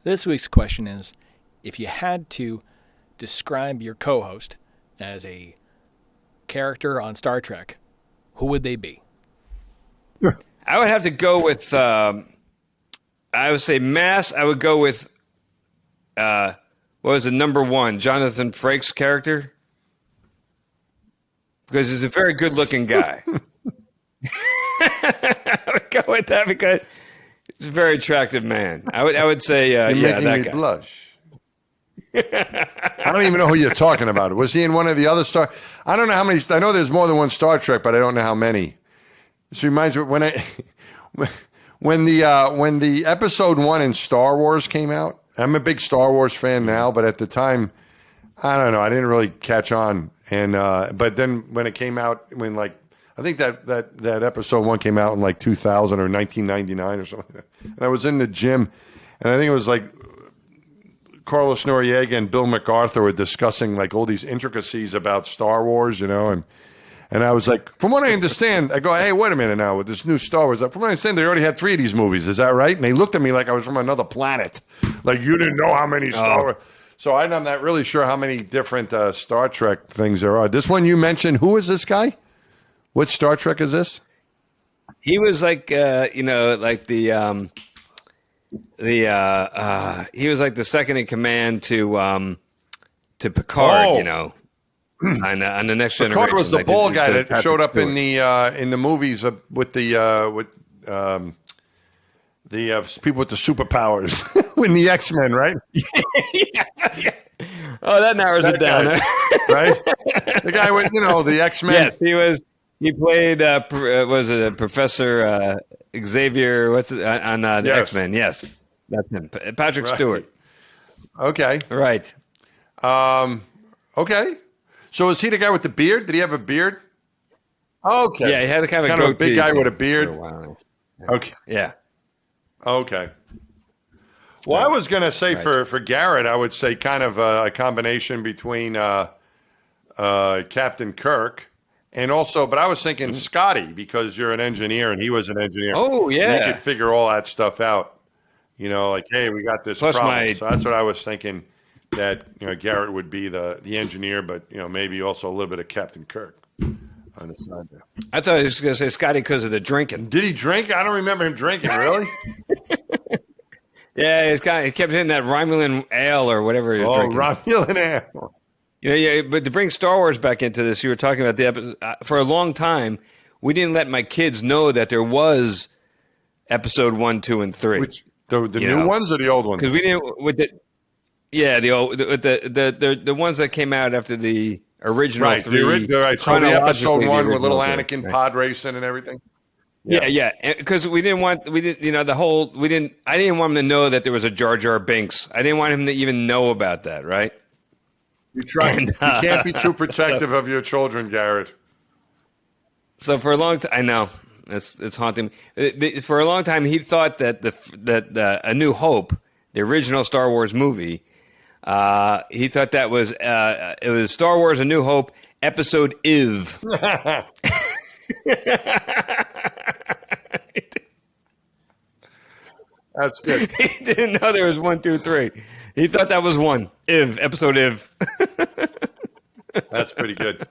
This week's question is, if you had to describe your co-host as a character on Star Trek, who would they be? I would have to go with, I would say I would go with, what was it, number one, Jonathan Frakes' character? Because he's a very good-looking guy. I would go with that because he's a very attractive man. I would say, You're making that me guy. blush. I don't even know who you're talking about. Was he in one of the other Star? I don't know how many. I know there's more than one Star Trek, but I don't know how many. This reminds me when the episode 1 in Star Wars came out. I'm a big Star Wars fan now, but at the time, I don't know. I didn't really catch on. And but then when it came out, I think that episode 1 came out in 2000 or 1999 or something. And I was in the gym, and I think it was Carlos Noriega and Bill MacArthur were discussing all these intricacies about Star Wars, and I was like, from what I understand, I go, hey, wait a minute now with this new Star Wars. From what I understand, they already had 3 of these movies. Is that right? And they looked at me like I was from another planet. Like, you didn't know how many Star Wars. So I'm not really sure how many different Star Trek things there are. This one you mentioned, who is this guy? What Star Trek is this? He was he was like the second in command to Picard, on the Next Generation. Picard was the ball guy that showed up in the movies with the people with the superpowers, with the X-Men, right? yeah. Oh, that narrows it down, right? The guy with the X-Men. Yes, he played was it Professor Xavier? What's it, on the X-Men? Yes, that's him, Patrick Stewart. Okay, right. Okay. So is he the guy with the beard? Did he have a beard? Okay. Yeah, he had a kind of a big guy with a beard. Okay. Yeah. Okay. Well, I was going to say for Garrett, I would say kind of a combination between Captain Kirk and also, but I was thinking Scotty, because you're an engineer and he was an engineer. Oh, yeah. And he could figure all that stuff out. Hey, we got this problem. So that's what I was thinking, that Garrett would be the engineer, but maybe also a little bit of Captain Kirk on the side there. I thought he was going to say Scotty because of the drinking. Did he drink? I don't remember him drinking. Really? Yeah, he kept hitting that Romulan ale or whatever he was drinking. Romulan ale. But to bring Star Wars back into this, you were talking about the episode. For a long time, we didn't let my kids know that there was episode 1, 2, and 3. Which the new ones or the old ones? Because we didn't the ones that came out after the original 3. Right. So the episode 1 with little Anakin pod racing and everything. Yeah. Because I didn't want him to know that there was a Jar Jar Binks. I didn't want him to even know about that, right? You can't be too protective of your children, Garrett. So for a long time, I know it's haunting me. For a long time, he thought that A New Hope, the original Star Wars movie, he thought that was it was Star Wars: A New Hope, episode IV. That's good. He didn't know there was 1, 2, 3. He thought that was one. Episode IV. That's pretty good.